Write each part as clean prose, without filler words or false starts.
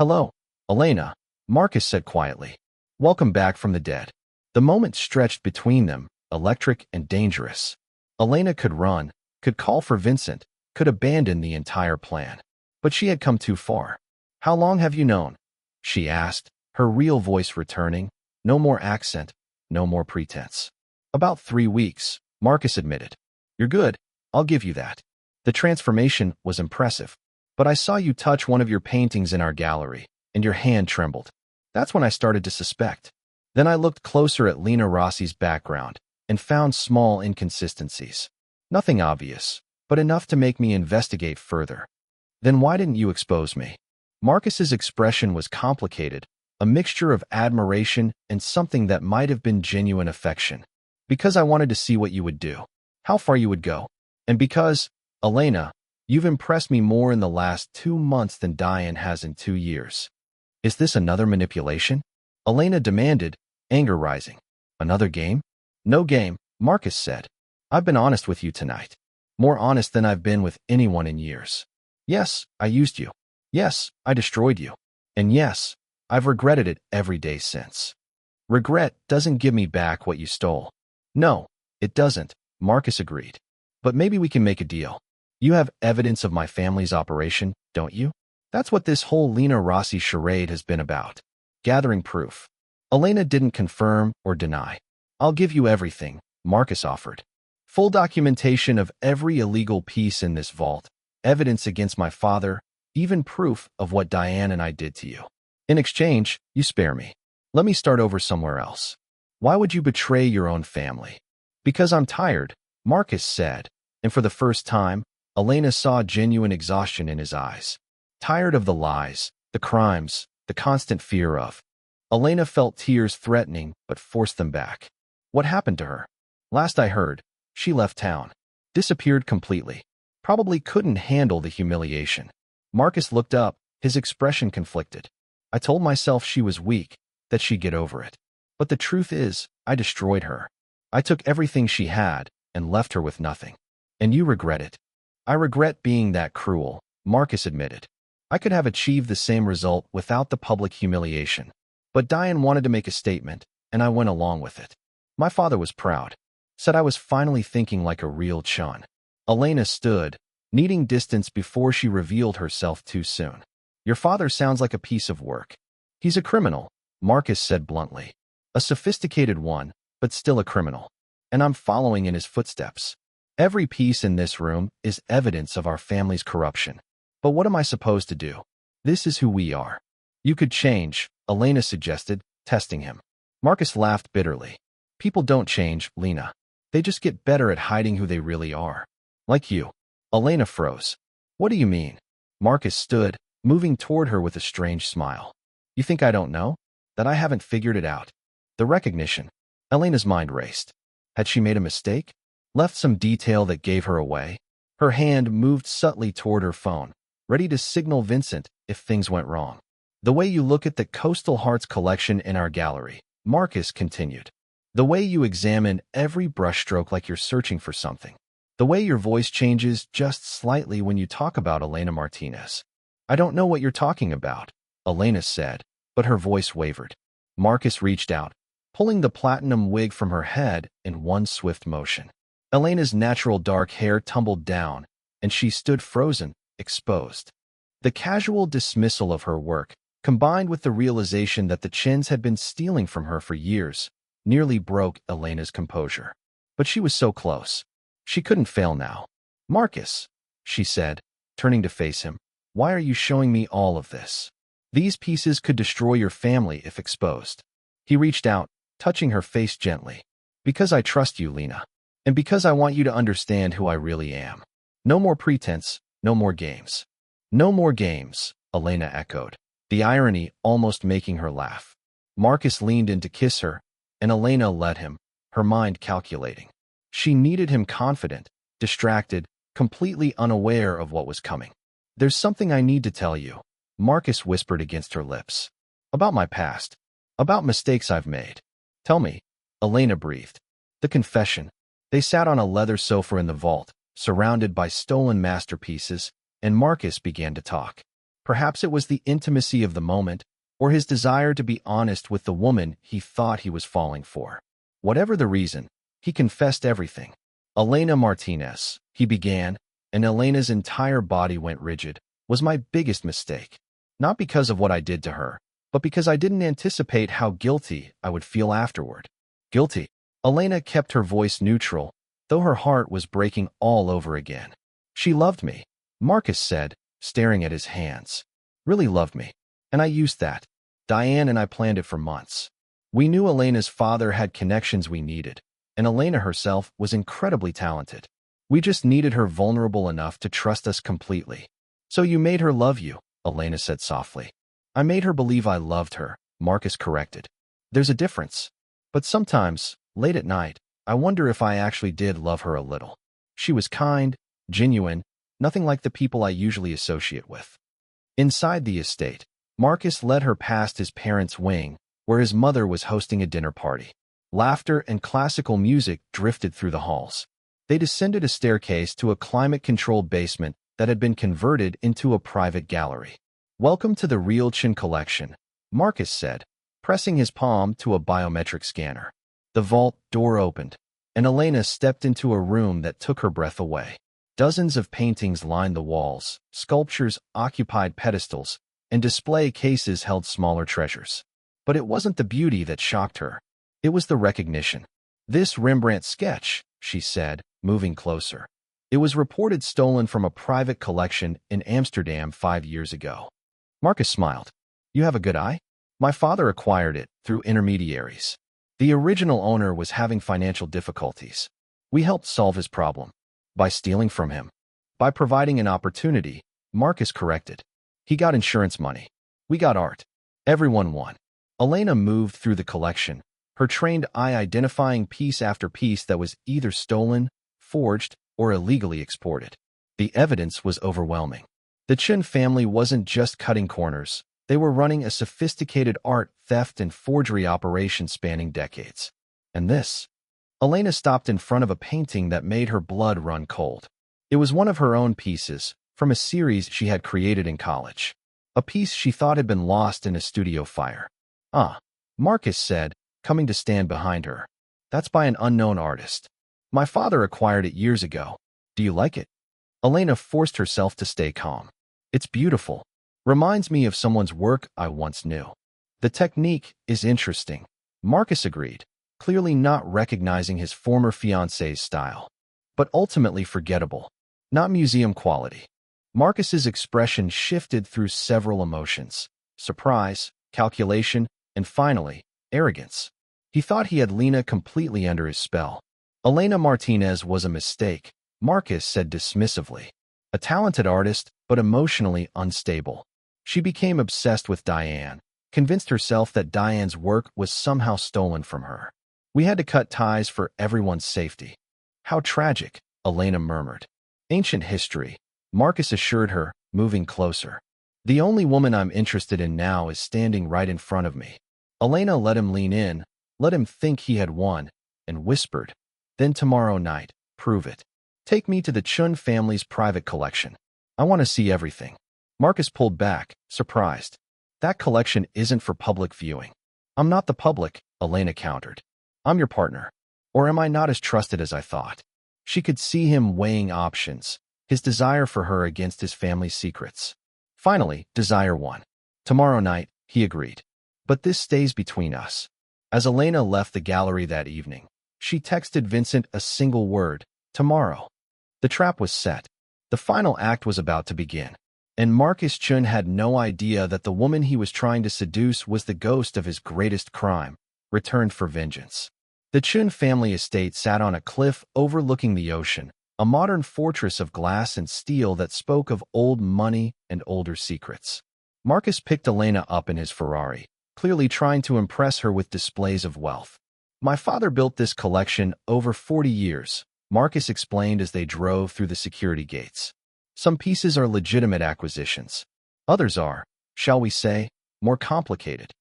Hello, Elena, Marcus said quietly. Welcome back from the dead. The moment stretched between them, electric and dangerous. Elena could run, could call for Vincent, could abandon the entire plan. But she had come too far. How long have you known? She asked, her real voice returning. No more accent, no more pretense. About 3 weeks, Marcus admitted. You're good, I'll give you that. The transformation was impressive. But I saw you touch one of your paintings in our gallery, and your hand trembled. That's when I started to suspect. Then I looked closer at Lena Rossi's background and found small inconsistencies. Nothing obvious, but enough to make me investigate further. Then why didn't you expose me? Marcus's expression was complicated, a mixture of admiration and something that might have been genuine affection. Because I wanted to see what you would do, how far you would go. And because, Elena, you've impressed me more in the last 2 months than Diane has in 2 years. Is this another manipulation? Elena demanded, anger rising. Another game? No game, Marcus said. I've been honest with you tonight. More honest than I've been with anyone in years. Yes, I used you. Yes, I destroyed you. And yes, I've regretted it every day since. Regret doesn't give me back what you stole. No, it doesn't, Marcus agreed. But maybe we can make a deal. You have evidence of my family's operation, don't you? That's what this whole Lena Rossi charade has been about. Gathering proof. Elena didn't confirm or deny. I'll give you everything, Marcus offered. Full documentation of every illegal piece in this vault, evidence against my father, even proof of what Diane and I did to you. In exchange, you spare me. Let me start over somewhere else. Why would you betray your own family? Because I'm tired, Marcus said, and for the first time, Elena saw genuine exhaustion in his eyes. Tired of the lies, the crimes, the constant fear of. Elena felt tears threatening but forced them back. What happened to her? Last I heard, she left town. Disappeared completely. Probably couldn't handle the humiliation. Marcus looked up, his expression conflicted. I told myself she was weak, that she'd get over it. But the truth is, I destroyed her. I took everything she had and left her with nothing. And you regret it. I regret being that cruel, Marcus admitted. I could have achieved the same result without the public humiliation. But Diane wanted to make a statement, and I went along with it. My father was proud. Said I was finally thinking like a real chun. Elena stood, needing distance before she revealed herself too soon. Your father sounds like a piece of work. He's a criminal, Marcus said bluntly. A sophisticated one, but still a criminal. And I'm following in his footsteps. Every piece in this room is evidence of our family's corruption. But what am I supposed to do? This is who we are. You could change, Elena suggested, testing him. Marcus laughed bitterly. People don't change, Lena. They just get better at hiding who they really are. Like you. Elena froze. What do you mean? Marcus stood, moving toward her with a strange smile. You think I don't know? That I haven't figured it out? The recognition. Elena's mind raced. Had she made a mistake? Left some detail that gave her away? Her hand moved subtly toward her phone, ready to signal Vincent if things went wrong. The way you look at the Coastal Hearts collection in our gallery, Marcus continued. The way you examine every brushstroke like you're searching for something. The way your voice changes just slightly when you talk about Elena Martinez. I don't know what you're talking about, Elena said, but her voice wavered. Marcus reached out, pulling the platinum wig from her head in one swift motion. Elena's natural dark hair tumbled down, and she stood frozen, exposed. The casual dismissal of her work, combined with the realization that the Chins had been stealing from her for years, nearly broke Elena's composure. But she was so close. She couldn't fail now. Marcus, she said, turning to face him, why are you showing me all of this? These pieces could destroy your family if exposed. He reached out, touching her face gently. Because I trust you, Lena. And because I want you to understand who I really am. No more pretense, no more games. No more games, Elena echoed, the irony almost making her laugh. Marcus leaned in to kiss her, and Elena let him, her mind calculating. She needed him confident, distracted, completely unaware of what was coming. There's something I need to tell you, Marcus whispered against her lips. About my past. About mistakes I've made. Tell me, Elena breathed. The confession. They sat on a leather sofa in the vault, surrounded by stolen masterpieces, and Marcus began to talk. Perhaps it was the intimacy of the moment, or his desire to be honest with the woman he thought he was falling for. Whatever the reason, he confessed everything. "Elena Martinez," he began, and Elena's entire body went rigid, "was my biggest mistake. Not because of what I did to her, but because I didn't anticipate how guilty I would feel afterward." Guilty. Elena kept her voice neutral, though her heart was breaking all over again. "She loved me," Marcus said, staring at his hands. "Really loved me. And I used that. Diane and I planned it for months. We knew Elena's father had connections we needed, and Elena herself was incredibly talented. We just needed her vulnerable enough to trust us completely." "So you made her love you," Elena said softly. "I made her believe I loved her," Marcus corrected. "There's a difference. But sometimes, late at night, I wonder if I actually did love her a little. She was kind, genuine, nothing like the people I usually associate with." Inside the estate, Marcus led her past his parents' wing, where his mother was hosting a dinner party. Laughter and classical music drifted through the halls. They descended a staircase to a climate-controlled basement that had been converted into a private gallery. "Welcome to the rejection collection," Marcus said, pressing his palm to a biometric scanner. The vault door opened, and Elena stepped into a room that took her breath away. Dozens of paintings lined the walls, sculptures occupied pedestals, and display cases held smaller treasures. But it wasn't the beauty that shocked her. It was the recognition. "This Rembrandt sketch," she said, moving closer. "It was reported stolen from a private collection in Amsterdam 5 years ago." Marcus smiled. "You have a good eye? My father acquired it through intermediaries. The original owner was having financial difficulties. We helped solve his problem. By stealing from him. By providing an opportunity," Marcus corrected. "He got insurance money. We got art. Everyone won." Elena moved through the collection, her trained eye identifying piece after piece that was either stolen, forged, or illegally exported. The evidence was overwhelming. The Chun family wasn't just cutting corners. They were running a sophisticated art, theft, and forgery operation spanning decades. And this? Elena stopped in front of a painting that made her blood run cold. It was one of her own pieces, from a series she had created in college. A piece she thought had been lost in a studio fire. "Ah," Marcus said, coming to stand behind her. "That's by an unknown artist. My father acquired it years ago. Do you like it?" Elena forced herself to stay calm. "It's beautiful. Reminds me of someone's work I once knew." "The technique is interesting," Marcus agreed, clearly not recognizing his former fiancée's style. "But ultimately forgettable. Not museum quality." Marcus's expression shifted through several emotions: surprise, calculation, and finally, arrogance. He thought he had Lena completely under his spell. "Elena Martinez was a mistake," Marcus said dismissively. "A talented artist, but emotionally unstable. She became obsessed with Diane, convinced herself that Diane's work was somehow stolen from her. We had to cut ties for everyone's safety." "How tragic," Elena murmured. "Ancient history," Marcus assured her, moving closer. "The only woman I'm interested in now is standing right in front of me." Elena let him lean in, let him think he had won, and whispered, "Then tomorrow night, prove it. Take me to the Chun family's private collection. I want to see everything." Marcus pulled back, surprised. "That collection isn't for public viewing." "I'm not the public," Elena countered. "I'm your partner. Or am I not as trusted as I thought?" She could see him weighing options, his desire for her against his family's secrets. Finally, desire won. "Tomorrow night," he agreed. "But this stays between us." As Elena left the gallery that evening, she texted Vincent a single word: tomorrow. The trap was set. The final act was about to begin. And Marcus Chun had no idea that the woman he was trying to seduce was the ghost of his greatest crime, returned for vengeance. The Chun family estate sat on a cliff overlooking the ocean, a modern fortress of glass and steel that spoke of old money and older secrets. Marcus picked Elena up in his Ferrari, clearly trying to impress her with displays of wealth. "My father built this collection over 40 years, Marcus explained as they drove through the security gates. "Some pieces are legitimate acquisitions. Others are, shall we say, more complicated."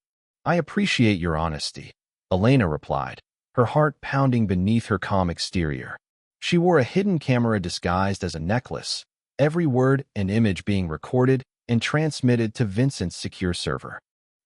"I appreciate your honesty," Elena replied, her heart pounding beneath her calm exterior. She wore a hidden camera disguised as a necklace, every word and image being recorded, and transmitted to Vincent's secure server.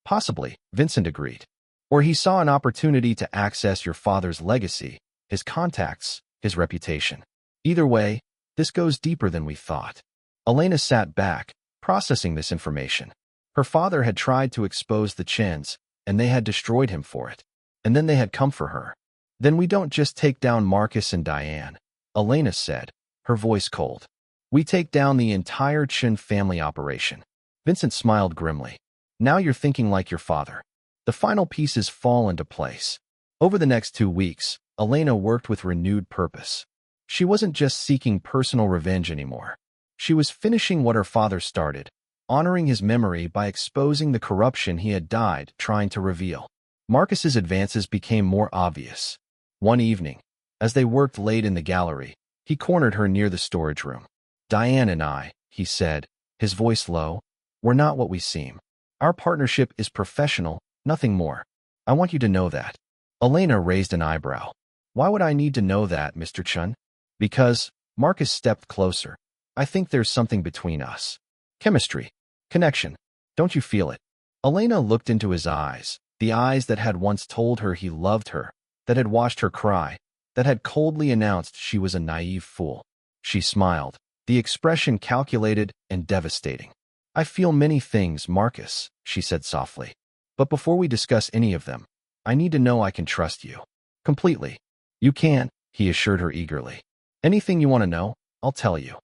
Possibly, Vincent agreed. Or he saw an opportunity to access your father's legacy, his contacts, his reputation. Either way, this goes deeper than we thought. Elena sat back, processing this information. Her father had tried to expose the Chens, and they had destroyed him for it. And then they had come for her. Then we don't just take down Marcus and Diane, Elena said, her voice cold. We take down the entire Chen family operation. Vincent smiled grimly. Now you're thinking like your father. The final pieces fall into place. Over the next 2 weeks, Elena worked with renewed purpose. She wasn't just seeking personal revenge anymore. She was finishing what her father started, honoring his memory by exposing the corruption he had died trying to reveal. Marcus's advances became more obvious. One evening, as they worked late in the gallery, he cornered her near the storage room. Diane and I, he said, his voice low, we're not what we seem. Our partnership is professional, nothing more. I want you to know that. Elena raised an eyebrow. Why would I need to know that, Mr. Chun? Because, Marcus stepped closer. I think there's something between us. Chemistry. Connection. Don't you feel it? Elena looked into his eyes, the eyes that had once told her he loved her, that had watched her cry, that had coldly announced she was a naive fool. She smiled, the expression calculated and devastating. I feel many things, Marcus, she said softly. But before we discuss any of them, I need to know I can trust you. Completely. You can, he assured her eagerly. Anything you want to know, I'll tell you.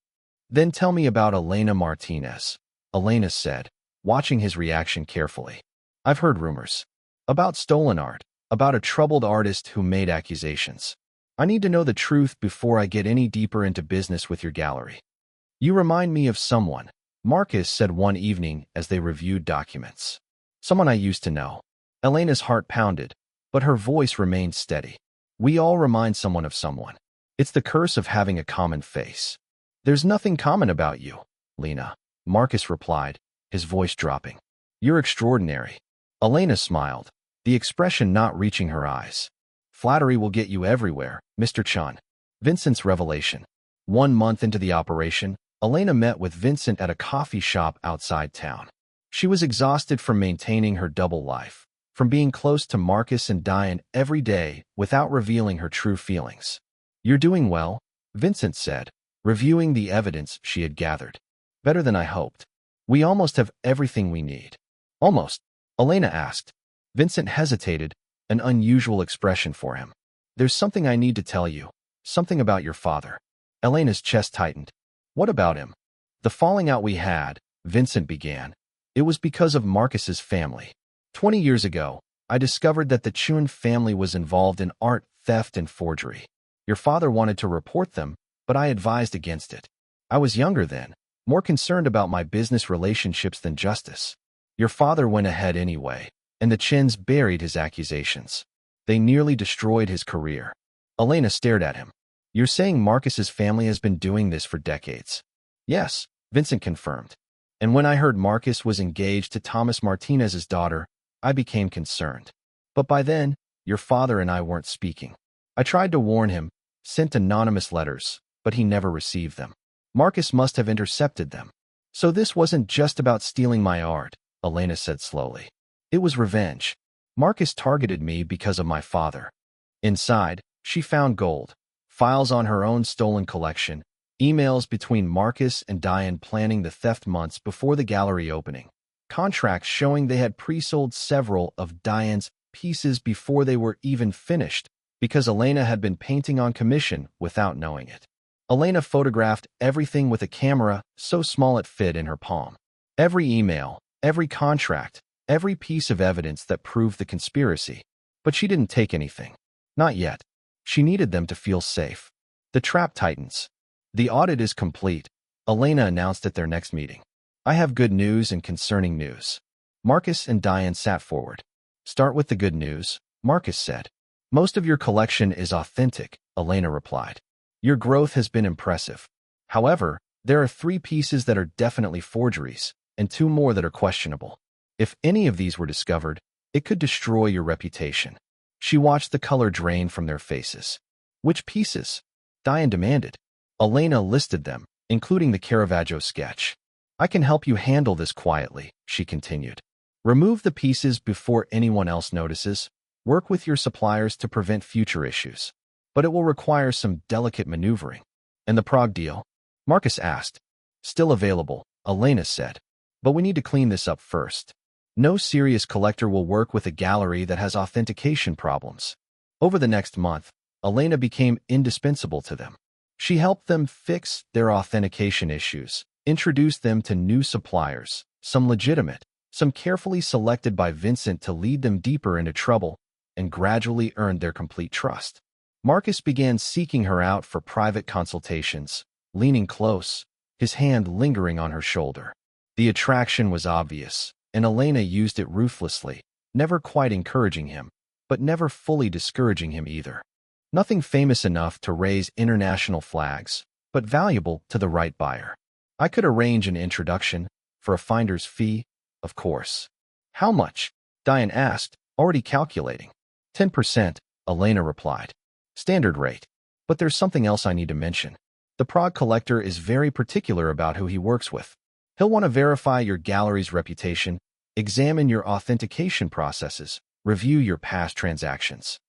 Then tell me about Elena Martinez, Elena said, watching his reaction carefully. I've heard rumors. About stolen art, about a troubled artist who made accusations. I need to know the truth before I get any deeper into business with your gallery. You remind me of someone, Marcus said one evening as they reviewed documents. Someone I used to know. Elena's heart pounded, but her voice remained steady. We all remind someone of someone. It's the curse of having a common face. There's nothing common about you, Lena, Marcus replied, his voice dropping. You're extraordinary. Elena smiled, the expression not reaching her eyes. Flattery will get you everywhere, Mr. Chun. Vincent's revelation. 1 month into the operation, Elena met with Vincent at a coffee shop outside town. She was exhausted from maintaining her double life, from being close to Marcus and Diane every day without revealing her true feelings. You're doing well, Vincent said, reviewing the evidence she had gathered. Better than I hoped. We almost have everything we need. Almost, Elena asked. Vincent hesitated, an unusual expression for him. There's something I need to tell you, something about your father. Elena's chest tightened. What about him? The falling out we had, Vincent began. It was because of Marcus's family. 20 years ago, I discovered that the Chun family was involved in art theft and forgery. Your father wanted to report them, but I advised against it. I was younger then, more concerned about my business relationships than justice. Your father went ahead anyway, and the Chins buried his accusations. They nearly destroyed his career. Elena stared at him. You're saying Marcus's family has been doing this for decades? Yes, Vincent confirmed. And when I heard Marcus was engaged to Thomas Martinez's daughter, I became concerned. But by then, your father and I weren't speaking. I tried to warn him, sent anonymous letters, but he never received them. Marcus must have intercepted them. So this wasn't just about stealing my art, Elena said slowly. It was revenge. Marcus targeted me because of my father. Inside, she found gold, files on her own stolen collection, emails between Marcus and Diane planning the theft months before the gallery opening, contracts showing they had pre-sold several of Diane's pieces before they were even finished because Elena had been painting on commission without knowing it. Elena photographed everything with a camera so small it fit in her palm. Every email, every contract, every piece of evidence that proved the conspiracy. But she didn't take anything. Not yet. She needed them to feel safe. The trap tightens. The audit is complete, Elena announced at their next meeting. I have good news and concerning news. Marcus and Diane sat forward. Start with the good news, Marcus said. Most of your collection is authentic, Elena replied. Your growth has been impressive. However, there are 3 pieces that are definitely forgeries, and 2 more that are questionable. If any of these were discovered, it could destroy your reputation. She watched the color drain from their faces. Which pieces? Diane demanded. Elena listed them, including the Caravaggio sketch. I can help you handle this quietly, she continued. Remove the pieces before anyone else notices. Work with your suppliers to prevent future issues. But it will require some delicate maneuvering. And the Prague deal? Marcus asked. Still available, Elena said. But we need to clean this up first. No serious collector will work with a gallery that has authentication problems. Over the next month, Elena became indispensable to them. She helped them fix their authentication issues, introduced them to new suppliers, some legitimate, some carefully selected by Vincent to lead them deeper into trouble, and gradually earned their complete trust. Marcus began seeking her out for private consultations, leaning close, his hand lingering on her shoulder. The attraction was obvious, and Elena used it ruthlessly, never quite encouraging him, but never fully discouraging him either. Nothing famous enough to raise international flags, but valuable to the right buyer. I could arrange an introduction, for a finder's fee, of course. How much? Diane asked, already calculating. 10%, Elena replied. Standard rate. But there's something else I need to mention. The Prague collector is very particular about who he works with. He'll want to verify your gallery's reputation, examine your authentication processes, review your past transactions.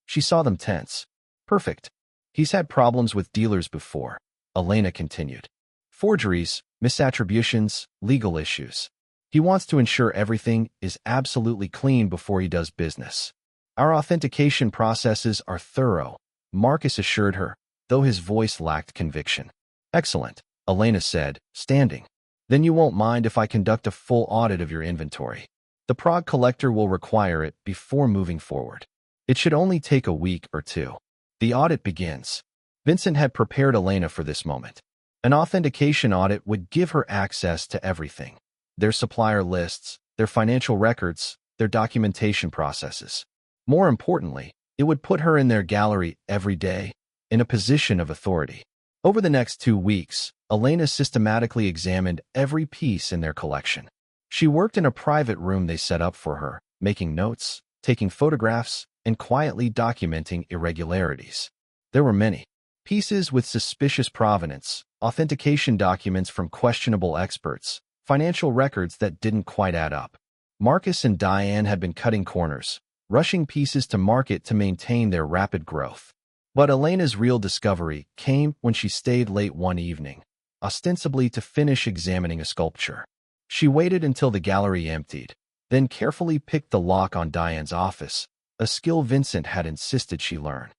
She saw them tense. Perfect. He's had problems with dealers before, Elena continued. Forgeries, misattributions, legal issues. He wants to ensure everything is absolutely clean before he does business. Our authentication processes are thorough, Marcus assured her, though his voice lacked conviction. Excellent, Elena said, standing. Then you won't mind if I conduct a full audit of your inventory. The Prague collector will require it before moving forward. It should only take a week or two. The audit begins. Vincent had prepared Elena for this moment. An authentication audit would give her access to everything. Their supplier lists, their financial records, their documentation processes. More importantly, it would put her in their gallery every day, in a position of authority. Over the next 2 weeks, Elena systematically examined every piece in their collection. She worked in a private room they set up for her, making notes, taking photographs, and quietly documenting irregularities. There were many. Pieces with suspicious provenance, authentication documents from questionable experts, financial records that didn't quite add up. Marcus and Diane had been cutting corners, rushing pieces to market to maintain their rapid growth. But Elena's real discovery came when she stayed late one evening, ostensibly to finish examining a sculpture. She waited until the gallery emptied, then carefully picked the lock on Diane's office, a skill Vincent had insisted she learn.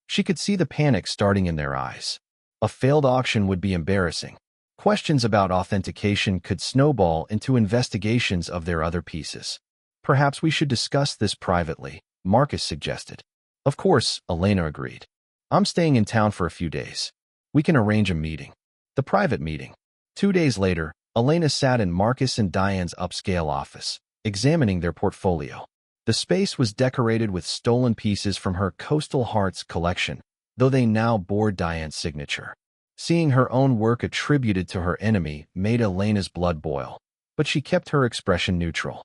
She could see the panic starting in their eyes. A failed auction would be embarrassing. Questions about authentication could snowball into investigations of their other pieces. Perhaps we should discuss this privately, Marcus suggested. Of course, Elena agreed. I'm staying in town for a few days. We can arrange a meeting. The private meeting. 2 days later, Elena sat in Marcus and Diane's upscale office, examining their portfolio. The space was decorated with stolen pieces from her Coastal Hearts collection, though they now bore Diane's signature. Seeing her own work attributed to her enemy made Elena's blood boil, but she kept her expression neutral.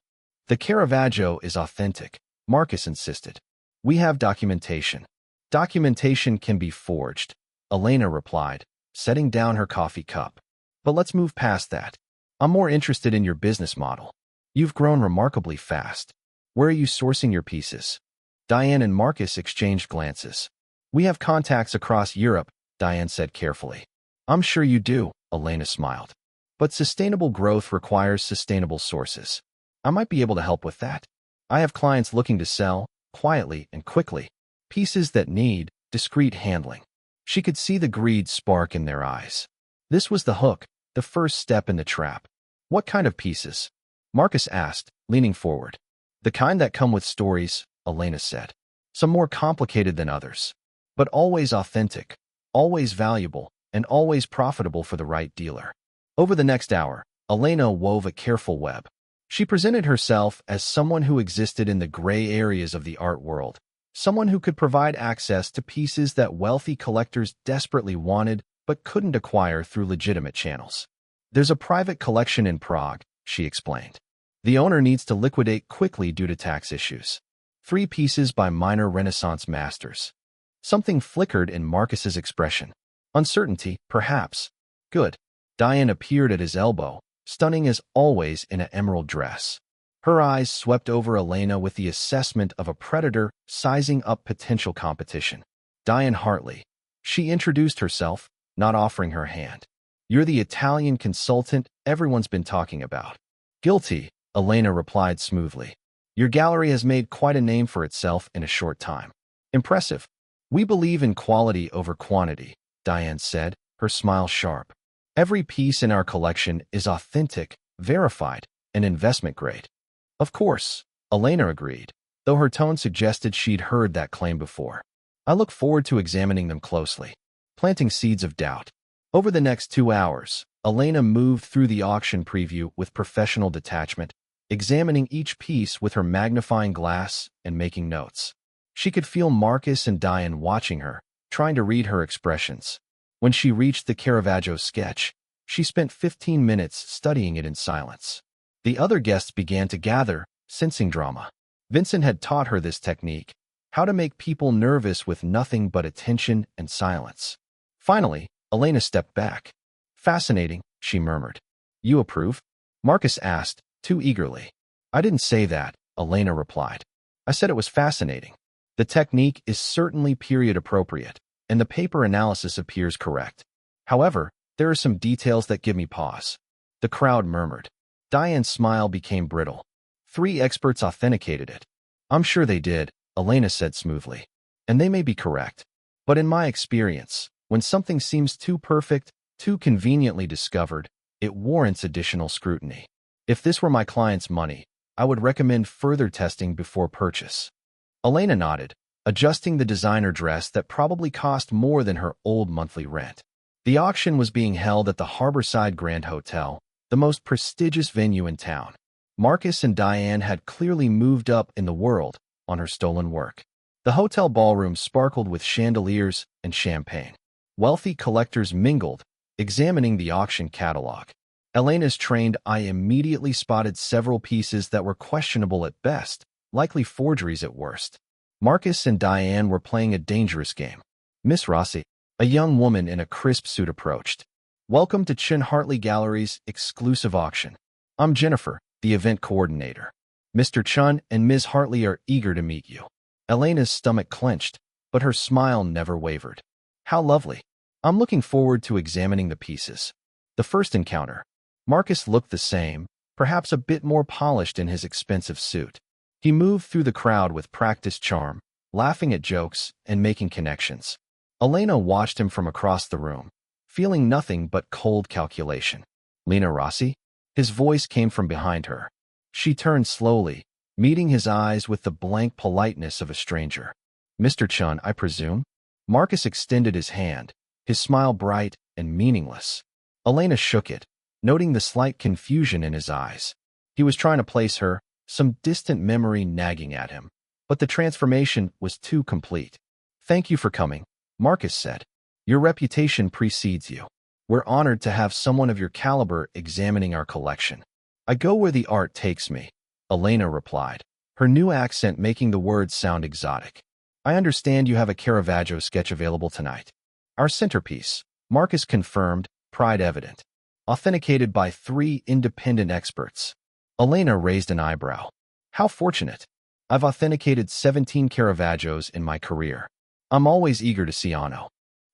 The Caravaggio is authentic, Marcus insisted. We have documentation. Documentation can be forged, Elena replied, setting down her coffee cup. But let's move past that. I'm more interested in your business model. You've grown remarkably fast. Where are you sourcing your pieces? Diane and Marcus exchanged glances. We have contacts across Europe, Diane said carefully. I'm sure you do, Elena smiled. But sustainable growth requires sustainable sources. I might be able to help with that. I have clients looking to sell, quietly and quickly, pieces that need discreet handling. She could see the greed spark in their eyes. This was the hook, the first step in the trap. What kind of pieces? Marcus asked, leaning forward. The kind that come with stories, Elena said. Some more complicated than others. But always authentic, always valuable, and always profitable for the right dealer. Over the next hour, Elena wove a careful web. She presented herself as someone who existed in the gray areas of the art world, someone who could provide access to pieces that wealthy collectors desperately wanted but couldn't acquire through legitimate channels. There's a private collection in Prague, she explained. The owner needs to liquidate quickly due to tax issues. 3 pieces by minor Renaissance masters. Something flickered in Marcus's expression. Uncertainty, perhaps. Good. Diane appeared at his elbow, stunning as always in an emerald dress. Her eyes swept over Elena with the assessment of a predator sizing up potential competition. Diane Hartley. She introduced herself, not offering her hand. You're the Italian consultant everyone's been talking about. Guilty, Elena replied smoothly. Your gallery has made quite a name for itself in a short time. Impressive. We believe in quality over quantity, Diane said, her smile sharp. Every piece in our collection is authentic, verified, and investment grade. Of course, Elena agreed, though her tone suggested she'd heard that claim before. I look forward to examining them closely, planting seeds of doubt. Over the next 2 hours, Elena moved through the auction preview with professional detachment, examining each piece with her magnifying glass and making notes. She could feel Marcus and Diane watching her, trying to read her expressions. When she reached the Caravaggio sketch, she spent 15 minutes studying it in silence. The other guests began to gather, sensing drama. Vincent had taught her this technique, how to make people nervous with nothing but attention and silence. Finally, Elena stepped back. Fascinating, she murmured. You approve? Marcus asked, too eagerly. I didn't say that, Elena replied. I said it was fascinating. The technique is certainly period appropriate, and the paper analysis appears correct. However, there are some details that give me pause. The crowd murmured. Diane's smile became brittle. 3 experts authenticated it. I'm sure they did, Elena said smoothly. And they may be correct. But in my experience, when something seems too perfect, too conveniently discovered, it warrants additional scrutiny. If this were my client's money, I would recommend further testing before purchase. Elena nodded, adjusting the designer dress that probably cost more than her old monthly rent. The auction was being held at the Harborside Grand Hotel, the most prestigious venue in town. Marcus and Diane had clearly moved up in the world on her stolen work. The hotel ballroom sparkled with chandeliers and champagne. Wealthy collectors mingled, examining the auction catalog. Elena's trained eye immediately spotted several pieces that were questionable at best, likely forgeries at worst. Marcus and Diane were playing a dangerous game. Miss Rossi, a young woman in a crisp suit, approached. Welcome to Chin Hartley Gallery's exclusive auction. I'm Jennifer, the event coordinator. Mr. Chun and Ms. Hartley are eager to meet you. Elena's stomach clenched, but her smile never wavered. How lovely. I'm looking forward to examining the pieces. The first encounter. Marcus looked the same, perhaps a bit more polished in his expensive suit. He moved through the crowd with practiced charm, laughing at jokes and making connections. Elena watched him from across the room, feeling nothing but cold calculation. Lena Rossi? His voice came from behind her. She turned slowly, meeting his eyes with the blank politeness of a stranger. Mr. Chun, I presume? Marcus extended his hand, his smile bright and meaningless. Elena shook it, noting the slight confusion in his eyes. He was trying to place her, some distant memory nagging at him. But the transformation was too complete. Thank you for coming, Marcus said. Your reputation precedes you. We're honored to have someone of your caliber examining our collection. I go where the art takes me, Elena replied, her new accent making the words sound exotic. I understand you have a Caravaggio sketch available tonight. Our centerpiece, Marcus confirmed, pride evident. Authenticated by 3 independent experts. Elena raised an eyebrow. How fortunate. I've authenticated 17 Caravaggios in my career. I'm always eager to see Anno.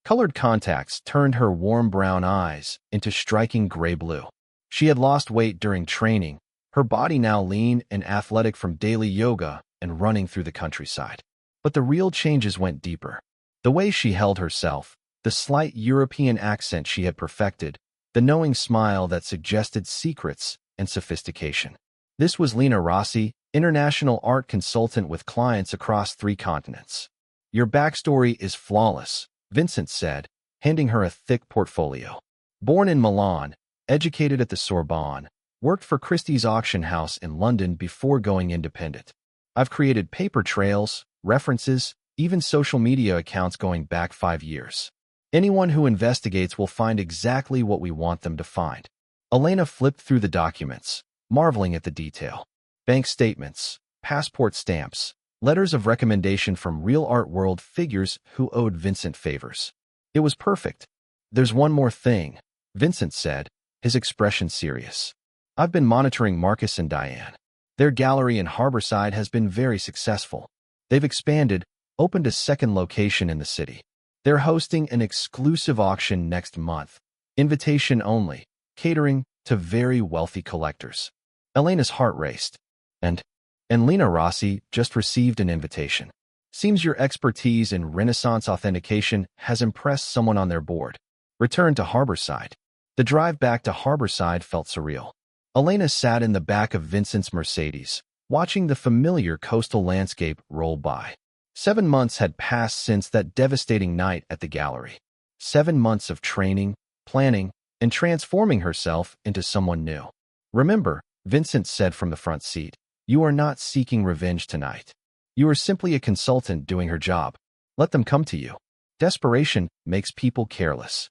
Colored contacts turned her warm brown eyes into striking gray blue. She had lost weight during training, her body now lean and athletic from daily yoga and running through the countryside. But the real changes went deeper. The way she held herself, the slight European accent she had perfected, the knowing smile that suggested secrets and sophistication. This was Lena Rossi, international art consultant with clients across 3 continents. Your backstory is flawless, Vincent said, handing her a thick portfolio. Born in Milan, educated at the Sorbonne, worked for Christie's auction house in London before going independent. I've created paper trails, references, even social media accounts going back 5 years. Anyone who investigates will find exactly what we want them to find. Elena flipped through the documents, marveling at the detail. Bank statements, passport stamps, letters of recommendation from real art world figures who owed Vincent favors. It was perfect. There's one more thing, Vincent said, his expression serious. I've been monitoring Marcus and Diane. Their gallery in Harborside has been very successful. They've expanded, opened a second location in the city. They're hosting an exclusive auction next month. Invitation only, catering to very wealthy collectors. Elena's heart raced. And Lena Rossi just received an invitation. Seems your expertise in Renaissance authentication has impressed someone on their board. Return to Harborside. The drive back to Harborside felt surreal. Elena sat in the back of Vincent's Mercedes, watching the familiar coastal landscape roll by. 7 months had passed since that devastating night at the gallery. 7 months of training, planning, and transforming herself into someone new. Remember, Vincent said from the front seat, you are not seeking revenge tonight. You are simply a consultant doing her job. Let them come to you. Desperation makes people careless.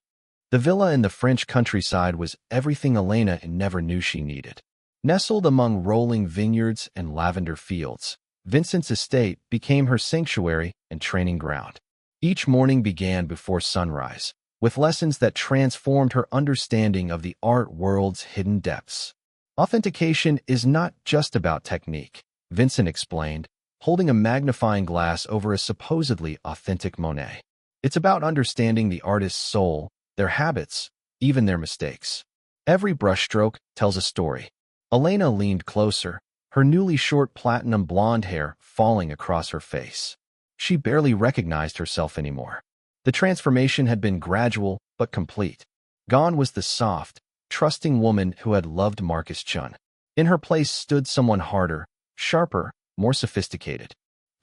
The villa in the French countryside was everything Elena never knew she needed. Nestled among rolling vineyards and lavender fields, Vincent's estate became her sanctuary and training ground. Each morning began before sunrise, with lessons that transformed her understanding of the art world's hidden depths. Authentication is not just about technique, Vincent explained, holding a magnifying glass over a supposedly authentic Monet. It's about understanding the artist's soul, their habits, even their mistakes. Every brushstroke tells a story. Elena leaned closer, her newly short platinum blonde hair falling across her face. She barely recognized herself anymore. The transformation had been gradual but complete. Gone was the soft, trusting woman who had loved Marcus Chun. In her place stood someone harder, sharper, more sophisticated.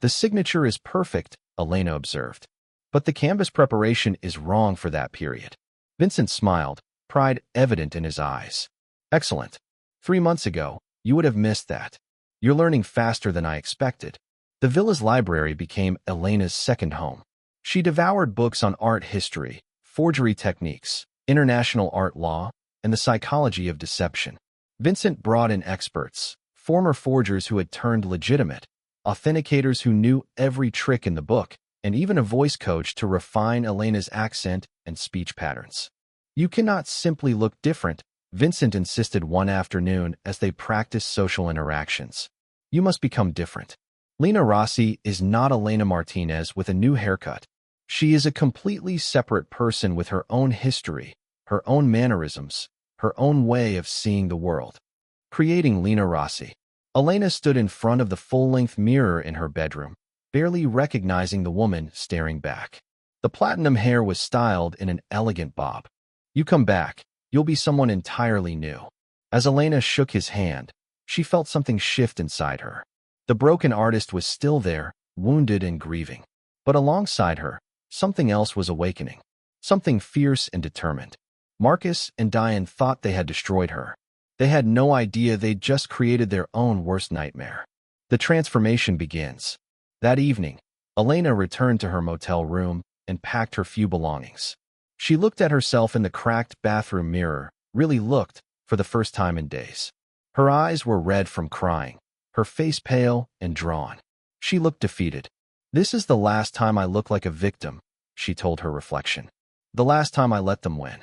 The signature is perfect, Elena observed. But the canvas preparation is wrong for that period. Vincent smiled, pride evident in his eyes. Excellent. 3 months ago, you would have missed that. You're learning faster than I expected. The villa's library became Elena's second home. She devoured books on art history, forgery techniques, international art law, and the psychology of deception. Vincent brought in experts, former forgers who had turned legitimate, authenticators who knew every trick in the book, and even a voice coach to refine Elena's accent and speech patterns. You cannot simply look different, Vincent insisted one afternoon as they practiced social interactions. You must become different. Lena Rossi is not Elena Martinez with a new haircut. She is a completely separate person with her own history, her own mannerisms, her own way of seeing the world. Creating Lena Rossi. Elena stood in front of the full-length mirror in her bedroom, barely recognizing the woman staring back. The platinum hair was styled in an elegant bob. You come back, you'll be someone entirely new. As Elena shook his hand, she felt something shift inside her. The broken artist was still there, wounded and grieving. But alongside her, something else was awakening. Something fierce and determined. Marcus and Diane thought they had destroyed her. They had no idea they'd just created their own worst nightmare. The transformation begins. That evening, Elena returned to her motel room and packed her few belongings. She looked at herself in the cracked bathroom mirror, really looked, for the first time in days. Her eyes were red from crying, her face pale and drawn. She looked defeated. This is the last time I look like a victim, she told her reflection. The last time I let them win.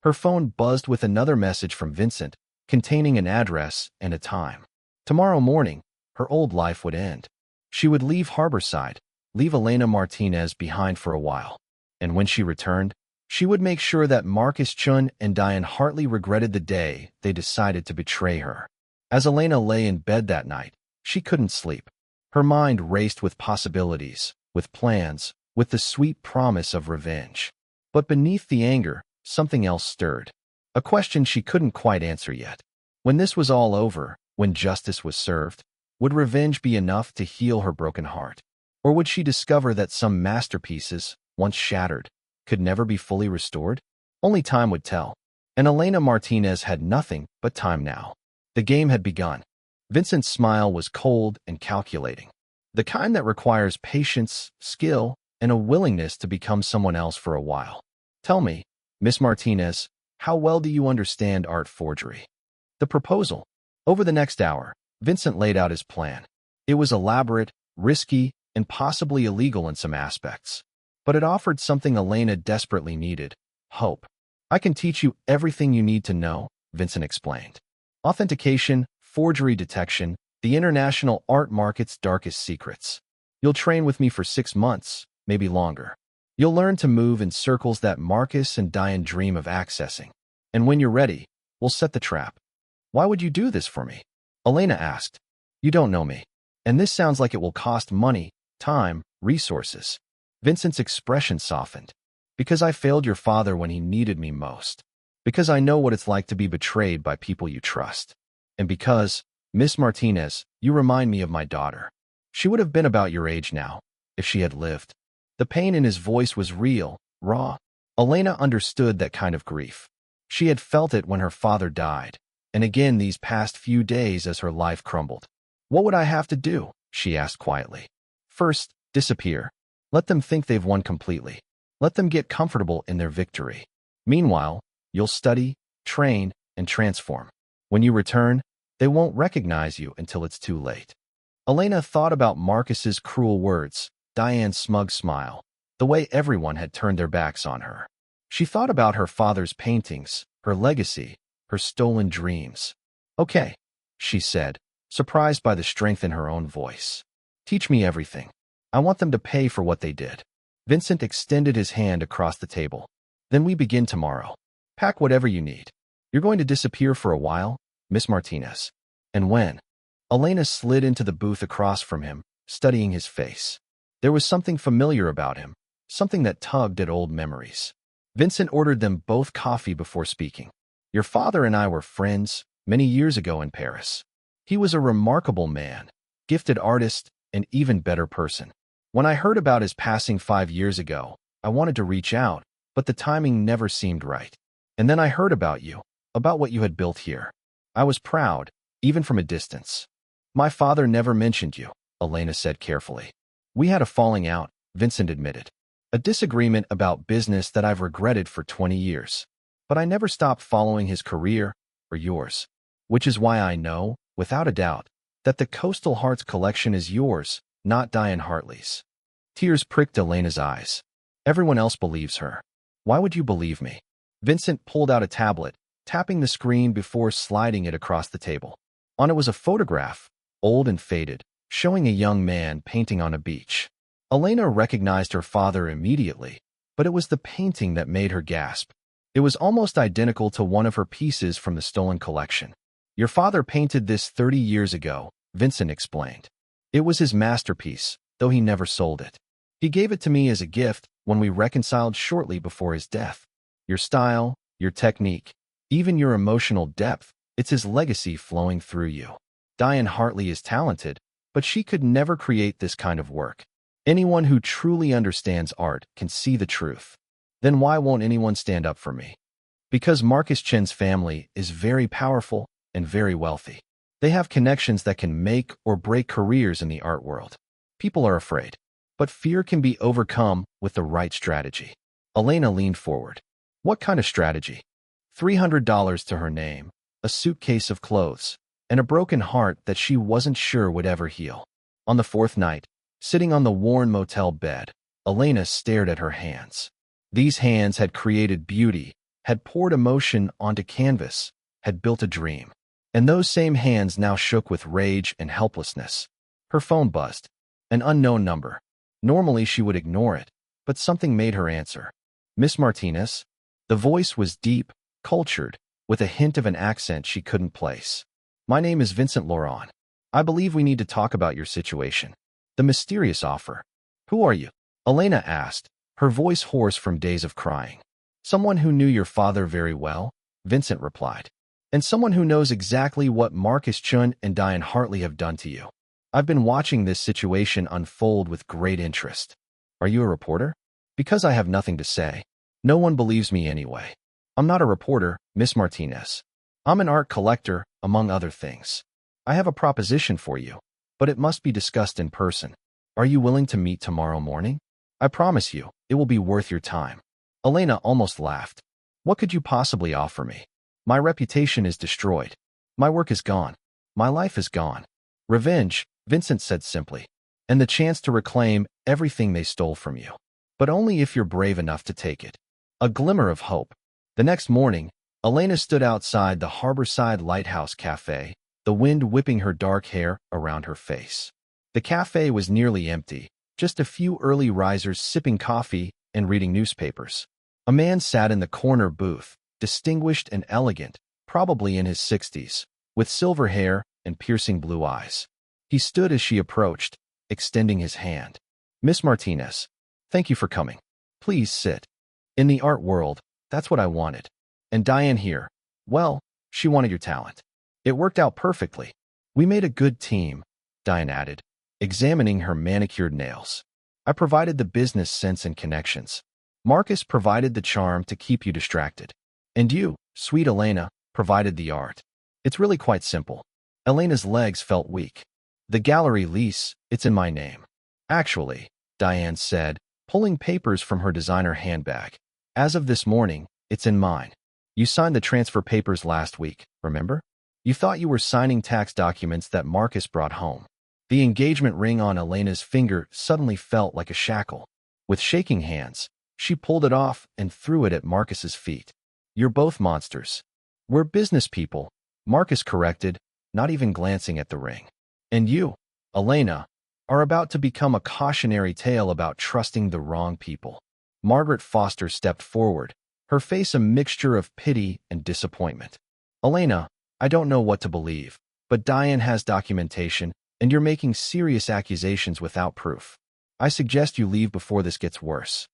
Her phone buzzed with another message from Vincent, containing an address and a time. Tomorrow morning, her old life would end. She would leave Harborside, leave Elena Martinez behind for a while. And when she returned, she would make sure that Marcus Chun and Diane Hartley regretted the day they decided to betray her. As Elena lay in bed that night, she couldn't sleep. Her mind raced with possibilities, with plans, with the sweet promise of revenge. But beneath the anger, something else stirred. A question she couldn't quite answer yet. When this was all over, when justice was served, would revenge be enough to heal her broken heart? Or would she discover that some masterpieces, once shattered, could never be fully restored? Only time would tell. And Elena Martinez had nothing but time now. The game had begun. Vincent's smile was cold and calculating. The kind that requires patience, skill, and a willingness to become someone else for a while. Tell me, Miss Martinez, how well do you understand art forgery? The proposal. Over the next hour, Vincent laid out his plan. It was elaborate, risky, and possibly illegal in some aspects. But it offered something Elena desperately needed: hope. I can teach you everything you need to know, Vincent explained. Authentication, forgery detection, the international art market's darkest secrets. You'll train with me for 6 months, maybe longer. You'll learn to move in circles that Marcus and Diane dream of accessing. And when you're ready, we'll set the trap. Why would you do this for me? Elena asked. You don't know me. And this sounds like it will cost money, time, resources. Vincent's expression softened. Because I failed your father when he needed me most. Because I know what it's like to be betrayed by people you trust. And because, Miss Martinez, you remind me of my daughter. She would have been about your age now, if she had lived. The pain in his voice was real, raw. Elena understood that kind of grief. She had felt it when her father died, and again these past few days as her life crumbled. What would I have to do? She asked quietly. First, disappear. Let them think they've won completely. Let them get comfortable in their victory. Meanwhile, you'll study, train, and transform. When you return, they won't recognize you until it's too late. Elena thought about Marcus's cruel words, Diane's smug smile, the way everyone had turned their backs on her. She thought about her father's paintings, her legacy, her stolen dreams. Okay, she said, surprised by the strength in her own voice. Teach me everything. I want them to pay for what they did. Vincent extended his hand across the table. Then we begin tomorrow. Pack whatever you need. You're going to disappear for a while, Miss Martinez. And when? Elena slid into the booth across from him, studying his face. There was something familiar about him, something that tugged at old memories. Vincent ordered them both coffee before speaking. Your father and I were friends many years ago in Paris. He was a remarkable man, gifted artist, and even better person. When I heard about his passing 5 years ago, I wanted to reach out, but the timing never seemed right. And then I heard about you, about what you had built here. I was proud, even from a distance. My father never mentioned you, Elena said carefully. We had a falling out, Vincent admitted. A disagreement about business that I've regretted for 20 years. But I never stopped following his career, or yours. Which is why I know, without a doubt, that the Coastal Hearts collection is yours, not Diane Hartley's. Tears pricked Elena's eyes. Everyone else believes her. Why would you believe me? Vincent pulled out a tablet, tapping the screen before sliding it across the table. On it was a photograph, old and faded, showing a young man painting on a beach. Elena recognized her father immediately, but it was the painting that made her gasp. It was almost identical to one of her pieces from the stolen collection. Your father painted this 30 years ago, Vincent explained. It was his masterpiece, though he never sold it. He gave it to me as a gift when we reconciled shortly before his death. Your style, your technique, even your emotional depth, it's his legacy flowing through you. Diane Hartley is talented, but she could never create this kind of work. Anyone who truly understands art can see the truth. Then why won't anyone stand up for me? Because Marcus Chen's family is very powerful and very wealthy. They have connections that can make or break careers in the art world. People are afraid, but fear can be overcome with the right strategy. Elena leaned forward. What kind of strategy? $300 to her name, a suitcase of clothes, and a broken heart that she wasn't sure would ever heal. On the 4th night, sitting on the worn motel bed, Elena stared at her hands. These hands had created beauty, had poured emotion onto canvas, had built a dream. And those same hands now shook with rage and helplessness. Her phone buzzed. An unknown number. Normally she would ignore it, but something made her answer. Miss Martinez? The voice was deep, cultured, with a hint of an accent she couldn't place. My name is Vincent Laurent. I believe we need to talk about your situation. The mysterious offer. Who are you? Elena asked, her voice hoarse from days of crying. Someone who knew your father very well, Vincent replied. And someone who knows exactly what Marcus Chun and Diane Hartley have done to you. I've been watching this situation unfold with great interest. Are you a reporter? Because I have nothing to say. No one believes me anyway. I'm not a reporter, Miss Martinez. I'm an art collector, among other things. I have a proposition for you, but it must be discussed in person. Are you willing to meet tomorrow morning? I promise you, it will be worth your time. Elena almost laughed. What could you possibly offer me? My reputation is destroyed. My work is gone. My life is gone. Revenge, Vincent said simply, and the chance to reclaim everything they stole from you. But only if you're brave enough to take it. A glimmer of hope. The next morning, Elena stood outside the Harborside Lighthouse Cafe, the wind whipping her dark hair around her face. The cafe was nearly empty, just a few early risers sipping coffee and reading newspapers. A man sat in the corner booth, distinguished and elegant, probably in his 60s, with silver hair and piercing blue eyes. He stood as she approached, extending his hand. "Miss Martinez, thank you for coming. Please sit. In the art world, that's what I wanted. And Diane here, well, she wanted your talent. It worked out perfectly. We made a good team," Diane added, examining her manicured nails. "I provided the business sense and connections. Marcus provided the charm to keep you distracted. And you, sweet Elena, provided the art. It's really quite simple." Elena's legs felt weak. "The gallery lease, it's in my name." "Actually," Diane said, pulling papers from her designer handbag. "As of this morning, it's in mine. You signed the transfer papers last week, remember? You thought you were signing tax documents that Marcus brought home." The engagement ring on Elena's finger suddenly felt like a shackle. With shaking hands, she pulled it off and threw it at Marcus's feet. "You're both monsters." "We're business people," Marcus corrected, not even glancing at the ring. "And you, Elena, are about to become a cautionary tale about trusting the wrong people." Margaret Foster stepped forward, her face a mixture of pity and disappointment. "Elena, I don't know what to believe, but Diane has documentation, and you're making serious accusations without proof. I suggest you leave before this gets worse."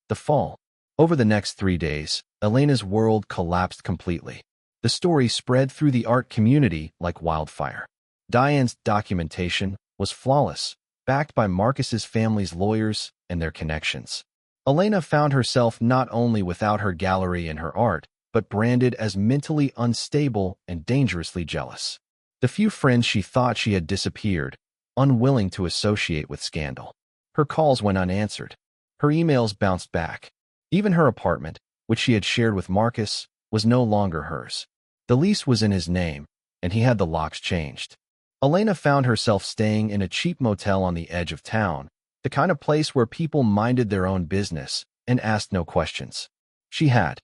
The fall. Over the next 3 days, Elena's world collapsed completely. The story spread through the art community like wildfire. Diane's documentation was flawless, backed by Marcus's family's lawyers and their connections. Elena found herself not only without her gallery and her art, but branded as mentally unstable and dangerously jealous. The few friends she thought she had disappeared, unwilling to associate with scandal. Her calls went unanswered. Her emails bounced back. Even her apartment, which she had shared with Marcus, was no longer hers. The lease was in his name, and he had the locks changed. Elena found herself staying in a cheap motel on the edge of town, the kind of place where people minded their own business and asked no questions. She had